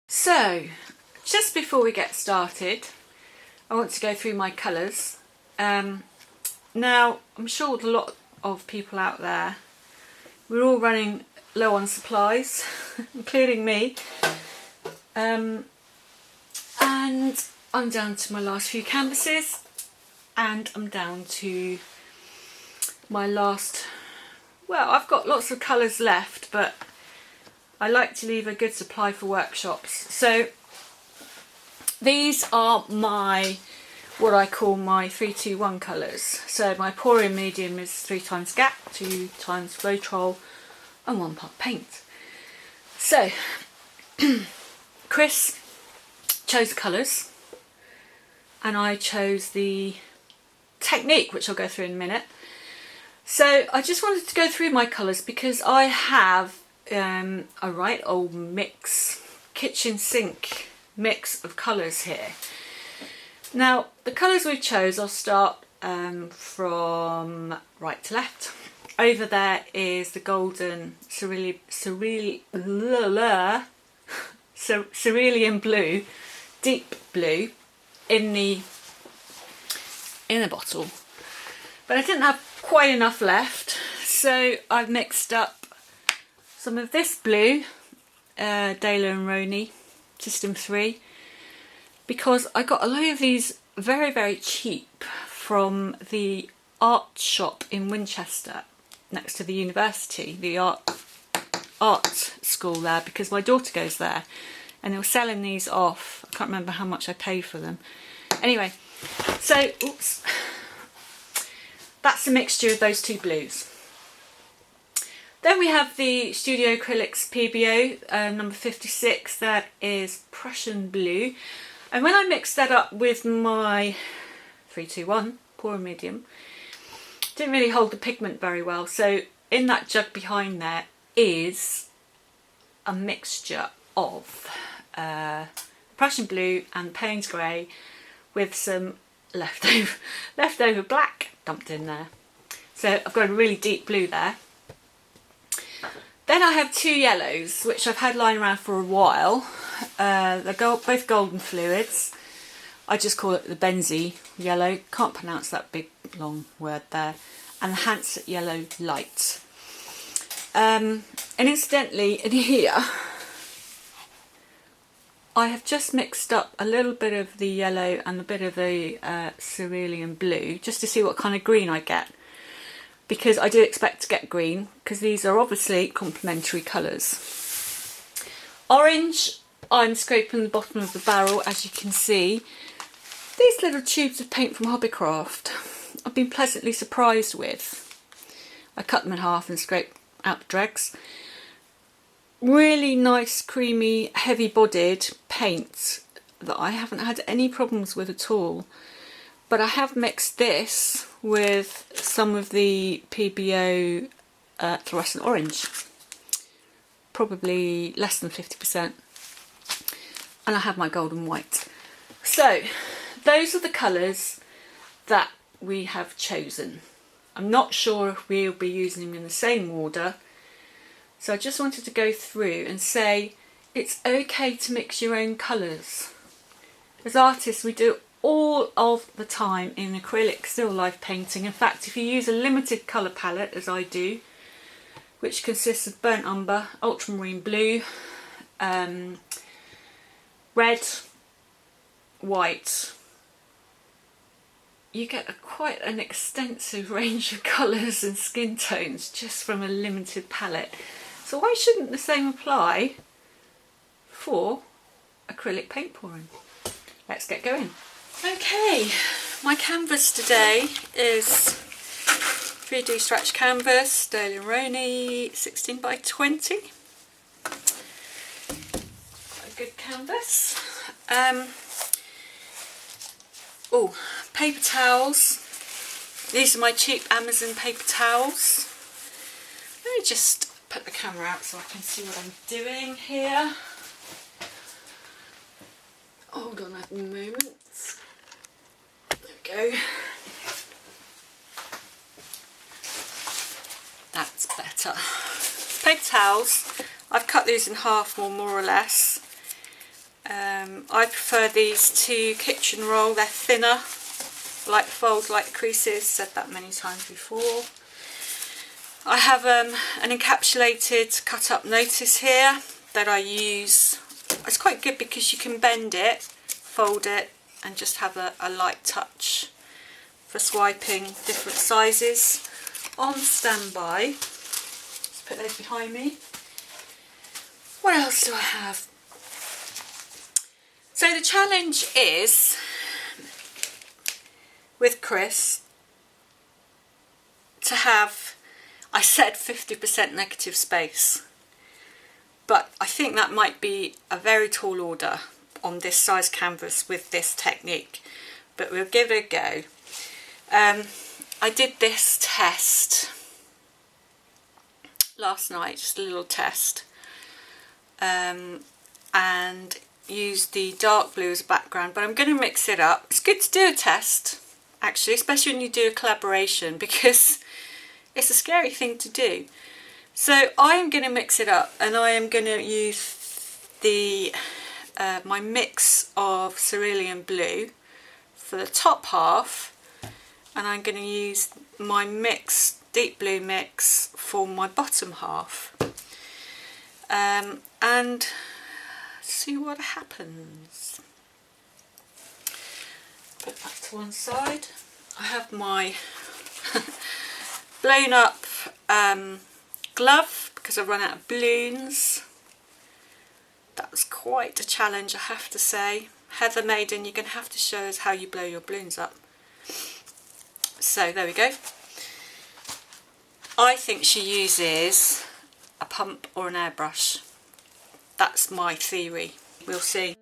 So, just before we get started, I want to go through my colours. Now, I'm sure a lot of people out there, we're all running low on supplies, including me. And I'm down to my last few canvases, and I'm down to my last, well, I've got lots of colours left, but I like to leave a good supply for workshops. So these are my, what I call my 3-2-1 colours. So my pouring medium is 3 times gap, 2 times Floetrol and 1 part paint. So Chris chose the colours and I chose the technique, which I'll go through in a minute. So I just wanted to go through my colours because I have a right old mix, kitchen sink mix of colours here. Now the colours we chose, I'll start from right to left. Over there is the golden cerulean blue, deep blue in the bottle, but I didn't have quite enough left, so I've mixed up some of this blue, Dale and Roney System 3, because I got a load of these very, very cheap from the art shop in Winchester next to the university, the art school there, because my daughter goes there, and they were selling these off. I can't remember how much I paid for them. Anyway, so oops, that's a mixture of those two blues. Then we have the Studio Acrylics PBO number 56, that is Prussian blue. And when I mixed that up with my 3-2-1 pouring medium, didn't really hold the pigment very well. So in that jug behind there is a mixture of Prussian blue and Payne's grey with some leftover black dumped in there. So I've got a really deep blue there. Then I have two yellows, which I've had lying around for a while. They're both golden fluids. I just call it the Benzie yellow. Can't pronounce that big long word there. And the Hansett yellow light. And incidentally, in here, I have just mixed up a little bit of the yellow and a bit of the cerulean blue, just to see what kind of green I get. Because I do expect to get green, because these are obviously complementary colours. Orange, I'm scraping the bottom of the barrel, as you can see. These little tubes of paint from Hobbycraft, I've been pleasantly surprised with. I cut them in half and scraped out the dregs. Really nice, creamy, heavy-bodied paint that I haven't had any problems with at all. But I have mixed this with some of the PBO fluorescent orange, probably less than 50%, and I have my golden white. So those are the colours that we have chosen. I'm not sure if we'll be using them in the same order, so I just wanted to go through and say it's okay to mix your own colours. As artists, we do all of the time in acrylic still life painting. In fact, if you use a limited colour palette, as I do, which consists of burnt umber, ultramarine blue, red, white, you get quite an extensive range of colours and skin tones just from a limited palette. So why shouldn't the same apply for acrylic paint pouring? Let's get going. Okay, my canvas today is 3D stretch canvas, Dale and Roney 16 by 20. A good canvas. Oh, paper towels. These are my cheap Amazon paper towels. Let me just put the camera out so I can see what I'm doing here. Hold on a moment. There we go. That's better. Paper towels. I've cut these in half more or less. I prefer these to kitchen roll. They're thinner, like fold, like creases. Said that many times before. I have an encapsulated cut up notice here that I use. It's quite good because you can bend it, fold it, and just have a light touch for swiping different sizes. On standby. Let's put those behind me. What else do I have? So the challenge is, with Chris, to have, I said 50% negative space, but I think that might be a very tall order on this size canvas with this technique, but we'll give it a go. I did this test last night, just a little test, and used the dark blue as a background, but I'm going to mix it up. It's good to do a test, actually, especially when you do a collaboration, because it's a scary thing to do. So I am going to mix it up, and I am going to use the my mix of cerulean blue for the top half, and I'm going to use my mix, deep blue mix, for my bottom half, and see what happens. Put that to one side. I have my blown up glove because I've run out of balloons. That was quite a challenge, I have to say. Heather Maiden, you're going to have to show us how you blow your balloons up. So there we go. I think she uses a pump or an airbrush. That's my theory. We'll see.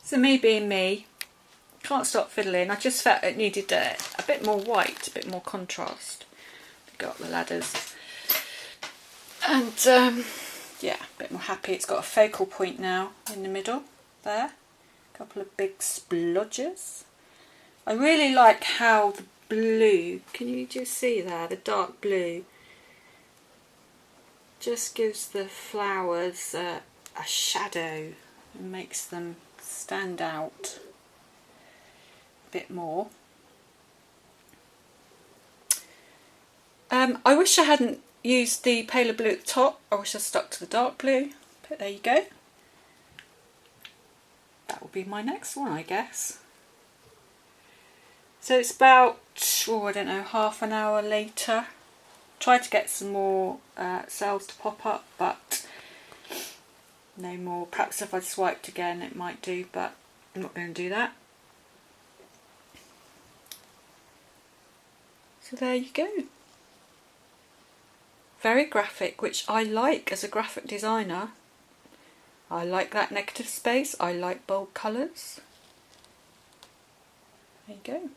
So me being me, can't stop fiddling. I just felt it needed a bit more white, a bit more contrast to go up the ladders. And yeah, a bit more happy. It's got a focal point now in the middle there. A couple of big splodges. I really like how the blue, can you just see there, the dark blue, just gives the flowers a shadow and makes them stand out a bit more. I wish I hadn't used the paler blue at the top. I wish I stuck to the dark blue, but there you go. That will be my next one, I guess. So it's about, I don't know, half an hour later. Tried to get some more cells to pop up, but no more. Perhaps if I swiped again it might do, but I'm not going to do that. So there you go. Very graphic, which I like as a graphic designer. I like that negative space. I like bold colours. There you go.